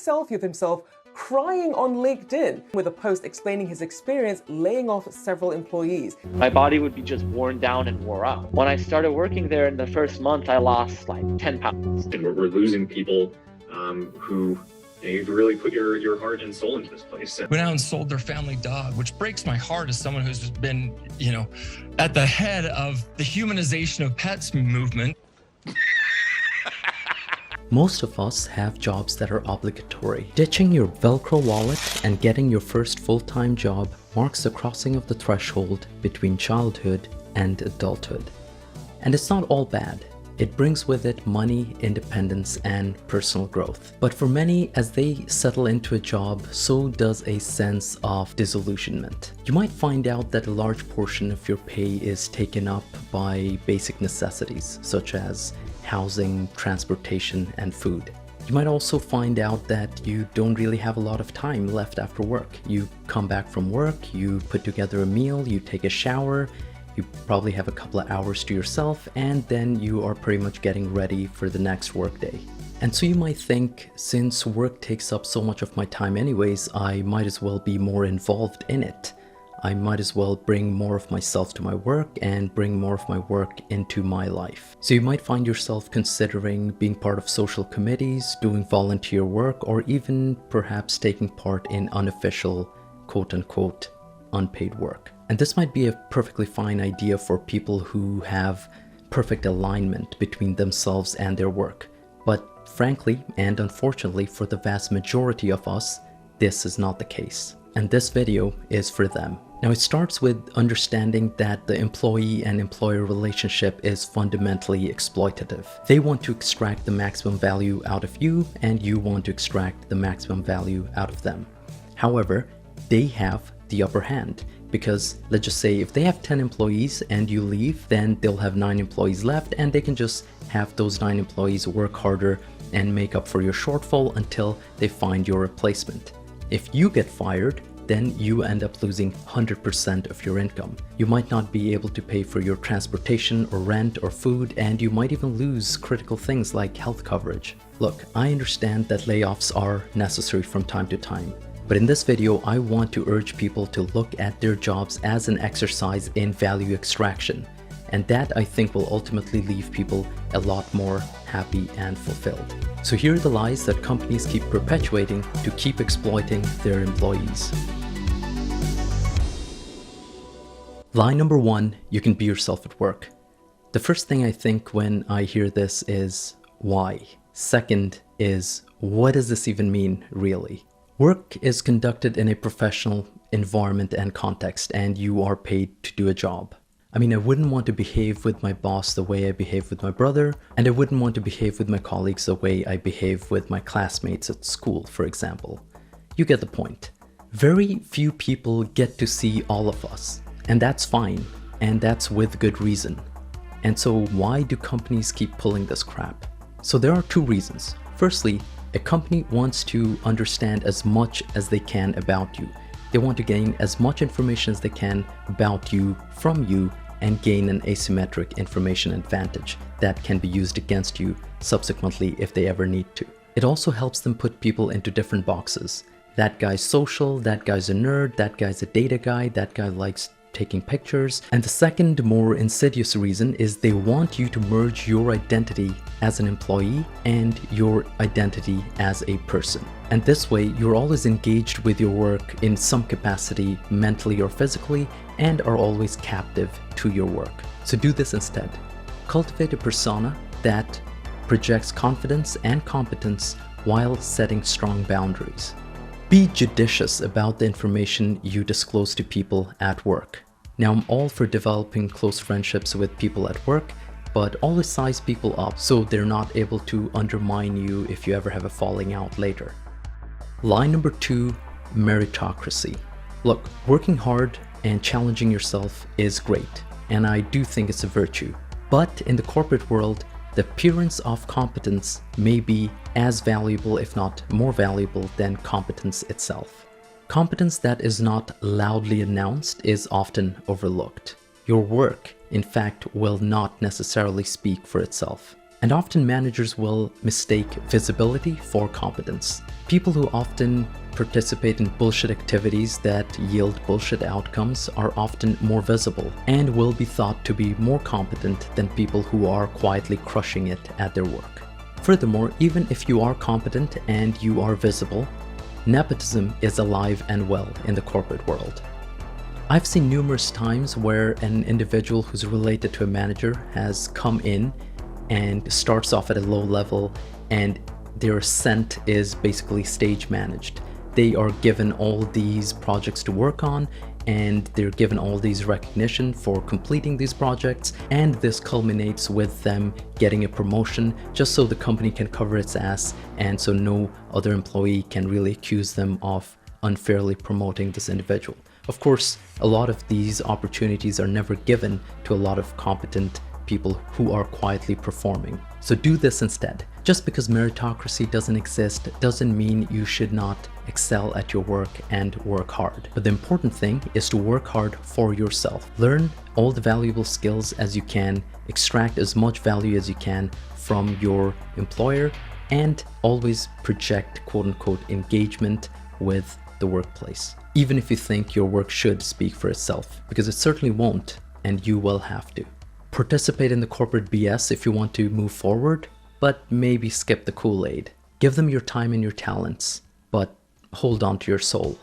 selfie of himself crying on LinkedIn with a post explaining his experience laying off several employees. My body would be just worn down and wore out. When I started working there in the first month, I lost like 10 pounds. And we're losing people who you've really put your heart and soul into this place. Went out and sold their family dog, which breaks my heart as someone who's been, at the head of the humanization of pets movement. Most of us have jobs that are obligatory. Ditching your Velcro wallet and getting your first full-time job marks the crossing of the threshold between childhood and adulthood. And it's not all bad. It brings with it money, independence, and personal growth. But for many, as they settle into a job, so does a sense of disillusionment. You might find out that a large portion of your pay is taken up by basic necessities, such as housing, transportation, and food. You might also find out that you don't really have a lot of time left after work. You come back from work, you put together a meal, you take a shower, you probably have a couple of hours to yourself, and then you are pretty much getting ready for the next workday. And so you might think, since work takes up so much of my time anyways, I might as well be more involved in it. I might as well bring more of myself to my work and bring more of my work into my life. So you might find yourself considering being part of social committees, doing volunteer work, or even perhaps taking part in unofficial, quote-unquote, unpaid work. And this might be a perfectly fine idea for people who have perfect alignment between themselves and their work. But frankly, and unfortunately for the vast majority of us, this is not the case. And this video is for them. Now, it starts with understanding that the employee and employer relationship is fundamentally exploitative. They want to extract the maximum value out of you, and you want to extract the maximum value out of them. However, they have the upper hand, because let's just say if they have 10 employees and you leave, then they'll have 9 employees left, and they can just have those 9 employees work harder and make up for your shortfall until they find your replacement. If you get fired, then you end up losing 100% of your income. You might not be able to pay for your transportation or rent or food, and you might even lose critical things like health coverage. Look, I understand that layoffs are necessary from time to time, but in this video, I want to urge people to look at their jobs as an exercise in value extraction, and that I think will ultimately leave people a lot more happy and fulfilled. So here are the lies that companies keep perpetuating to keep exploiting their employees. Lie number 1, you can be yourself at work. The first thing I think when I hear this is, why? Second is, what does this even mean, really? Work is conducted in a professional environment and context, and you are paid to do a job. I mean, I wouldn't want to behave with my boss the way I behave with my brother, and I wouldn't want to behave with my colleagues the way I behave with my classmates at school, for example. You get the point. Very few people get to see all of us, and that's fine, and that's with good reason. And so why do companies keep pulling this crap? So there are 2 reasons. Firstly, a company wants to understand as much as they can about you. They want to gain as much information as they can about you from you and gain an asymmetric information advantage that can be used against you subsequently if they ever need to. It also helps them put people into different boxes. That guy's social, that guy's a nerd, that guy's a data guy, that guy likes taking pictures. And the second, more insidious reason is they want you to merge your identity as an employee and your identity as a person. And this way, you're always engaged with your work in some capacity, mentally or physically, and are always captive to your work. So do this instead. Cultivate a persona that projects confidence and competence while setting strong boundaries. Be judicious about the information you disclose to people at work. Now, I'm all for developing close friendships with people at work, but always size people up so they're not able to undermine you if you ever have a falling out later. Lie number 2, meritocracy. Look, working hard and challenging yourself is great, and I do think it's a virtue. But in the corporate world, the appearance of competence may be as valuable, if not more valuable, than competence itself. Competence that is not loudly announced is often overlooked. Your work, in fact, will not necessarily speak for itself. And often managers will mistake visibility for competence. People who often participate in bullshit activities that yield bullshit outcomes are often more visible and will be thought to be more competent than people who are quietly crushing it at their work. Furthermore, even if you are competent and you are visible, nepotism is alive and well in the corporate world. I've seen numerous times where an individual who's related to a manager has come in and starts off at a low level, and their ascent is basically stage managed. They are given all these projects to work on, and they're given all these recognition for completing these projects, and this culminates with them getting a promotion just so the company can cover its ass, and so no other employee can really accuse them of unfairly promoting this individual. Of course, a lot of these opportunities are never given to a lot of competent people who are quietly performing. So do this instead. Just because meritocracy doesn't exist doesn't mean you should not excel at your work and work hard. But the important thing is to work hard for yourself. Learn all the valuable skills as you can, extract as much value as you can from your employer, and always project quote-unquote engagement with the workplace. Even if you think your work should speak for itself, because it certainly won't, and you will have to. Participate in the corporate BS if you want to move forward, but maybe skip the Kool-Aid. Give them your time and your talents, but hold on to your soul.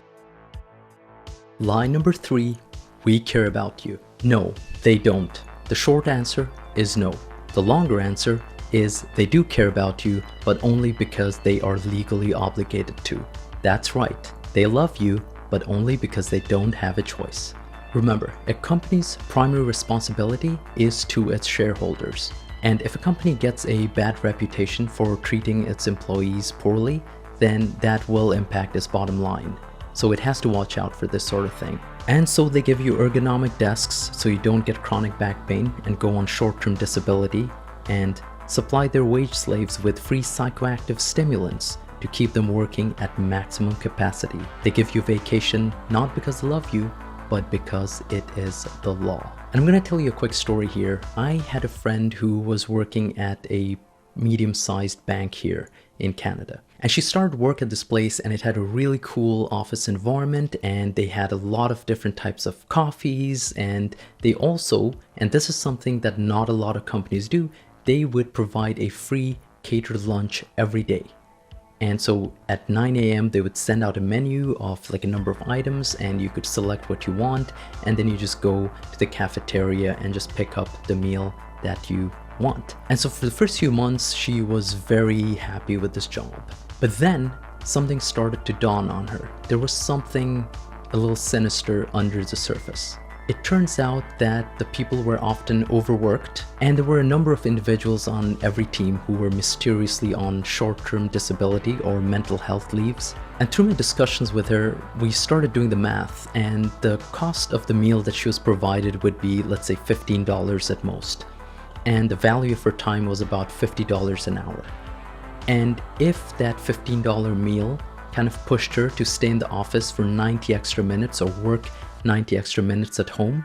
Lie number 3, we care about you. No, they don't. The short answer is no. The longer answer is they do care about you, but only because they are legally obligated to. That's right, they love you, but only because they don't have a choice. Remember, a company's primary responsibility is to its shareholders. And if a company gets a bad reputation for treating its employees poorly, then that will impact its bottom line. So it has to watch out for this sort of thing. And so they give you ergonomic desks so you don't get chronic back pain and go on short-term disability, and supply their wage slaves with free psychoactive stimulants to keep them working at maximum capacity. They give you vacation not because they love you, but because it is the law. And I'm gonna tell you a quick story here. I had a friend who was working at a medium-sized bank here in Canada. And she started work at this place, and it had a really cool office environment, and they had a lot of different types of coffees, and they also, and this is something that not a lot of companies do, they would provide a free catered lunch every day. And so at 9 a.m. they would send out a menu of like a number of items, and you could select what you want, and then you just go to the cafeteria and just pick up the meal that you want. And so for the first few months she was very happy with this job. But then something started to dawn on her. There was something a little sinister under the surface. It turns out that the people were often overworked, and there were a number of individuals on every team who were mysteriously on short-term disability or mental health leaves. And through my discussions with her, we started doing the math, and the cost of the meal that she was provided would be, let's say, $15 at most. And the value of her time was about $50 an hour. And if that $15 meal kind of pushed her to stay in the office for 90 extra minutes or work 90 extra minutes at home,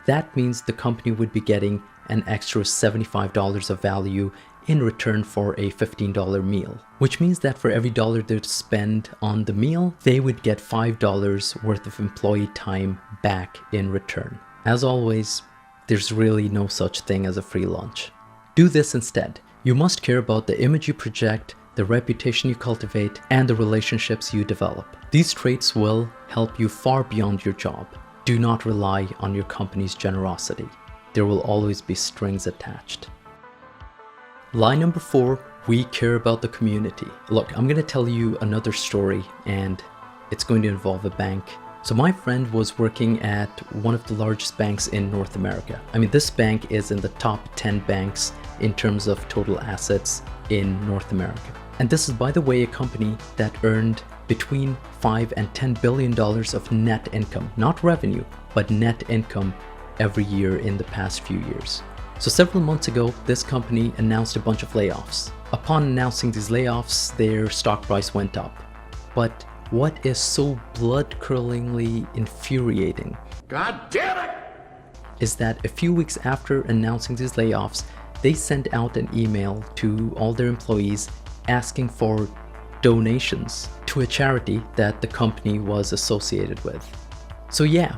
that means the company would be getting an extra $75 of value in return for a $15 meal, which means that for every dollar they'd spend on the meal, they would get $5 worth of employee time back in return. As always, there's really no such thing as a free lunch. Do this instead. You must care about the image you project, the reputation you cultivate, and the relationships you develop. These traits will help you far beyond your job. Do not rely on your company's generosity. There will always be strings attached. Lie number 4, we care about the community. Look, I'm gonna tell you another story, and it's going to involve a bank. So my friend was working at one of the largest banks in North America. I mean, this bank is in the top 10 banks in terms of total assets in North America. And this is, by the way, a company that earned between $5 and $10 billion of net income, not revenue, but net income every year in the past few years. So several months ago, this company announced a bunch of layoffs. Upon announcing these layoffs, their stock price went up. But what is so blood-curdlingly infuriating, God damn it! is that a few weeks after announcing these layoffs, they sent out an email to all their employees asking for donations to a charity that the company was associated with. So yeah,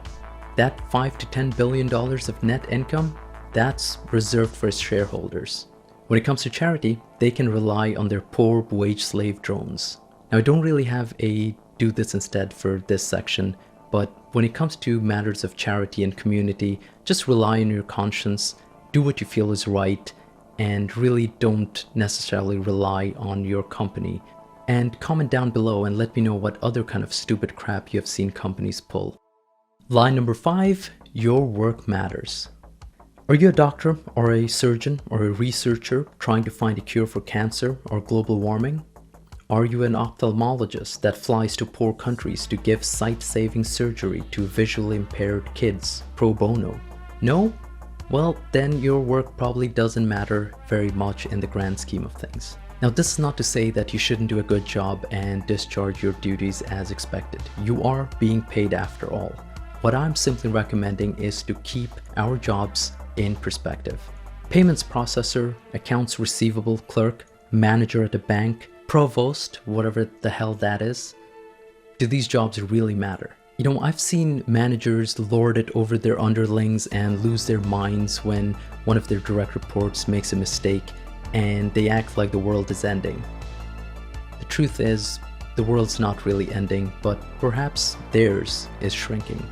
that $5 to $10 billion of net income, that's reserved for its shareholders. When it comes to charity, they can rely on their poor wage slave drones. Now, I don't really have a do this instead for this section, but when it comes to matters of charity and community, just rely on your conscience, do what you feel is right, and really don't necessarily rely on your company. And comment down below and let me know what other kind of stupid crap you have seen companies pull. Line number 5, your work matters. Are you a doctor or a surgeon or a researcher trying to find a cure for cancer or global warming? Are you an ophthalmologist that flies to poor countries to give sight-saving surgery to visually impaired kids pro bono? No? Well, then your work probably doesn't matter very much in the grand scheme of things. Now, this is not to say that you shouldn't do a good job and discharge your duties as expected. You are being paid after all. What I'm simply recommending is to keep our jobs in perspective. Payments processor, accounts receivable clerk, manager at a bank, provost, whatever the hell that is. Do these jobs really matter? You know, I've seen managers lord it over their underlings and lose their minds when one of their direct reports makes a mistake and they act like the world is ending. The truth is, the world's not really ending, but perhaps theirs is shrinking.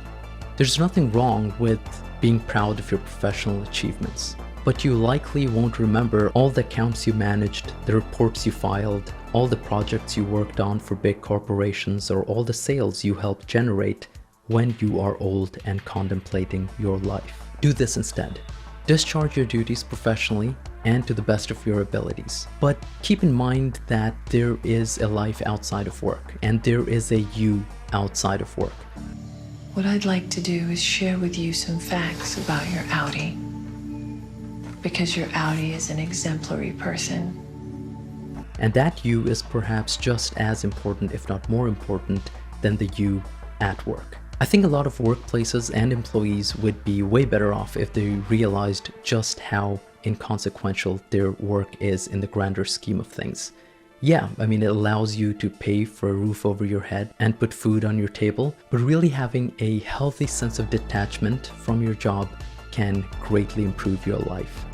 There's nothing wrong with being proud of your professional achievements, but you likely won't remember all the accounts you managed, the reports you filed, all the projects you worked on for big corporations, or all the sales you helped generate when you are old and contemplating your life. Do this instead. Discharge your duties professionally and to the best of your abilities. But keep in mind that there is a life outside of work, and there is a you outside of work. What I'd like to do is share with you some facts about your Audi. Because your Audi is an exemplary person. And that you is perhaps just as important, if not more important, than the you at work. I think a lot of workplaces and employees would be way better off if they realized just how inconsequential their work is in the grander scheme of things. Yeah, I mean, it allows you to pay for a roof over your head and put food on your table, but really having a healthy sense of detachment from your job can greatly improve your life.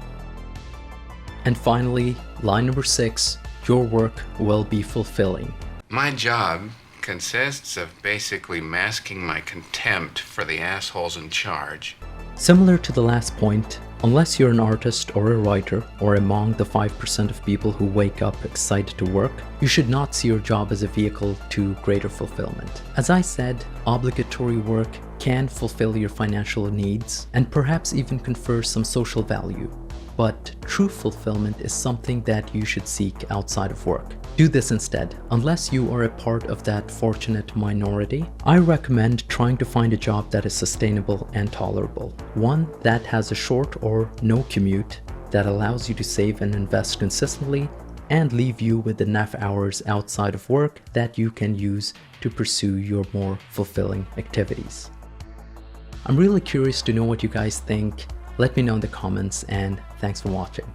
And finally, line number 6, your work will be fulfilling. My job consists of basically masking my contempt for the assholes in charge. Similar to the last point, unless you're an artist or a writer or among the 5% of people who wake up excited to work, you should not see your job as a vehicle to greater fulfillment. As I said, obligatory work can fulfill your financial needs and perhaps even confer some social value. But true fulfillment is something that you should seek outside of work. Do this instead. Unless you are a part of that fortunate minority, I recommend trying to find a job that is sustainable and tolerable. One that has a short or no commute, that allows you to save and invest consistently, and leave you with enough hours outside of work that you can use to pursue your more fulfilling activities. I'm really curious to know what you guys think. Let me know in the comments, and thanks for watching.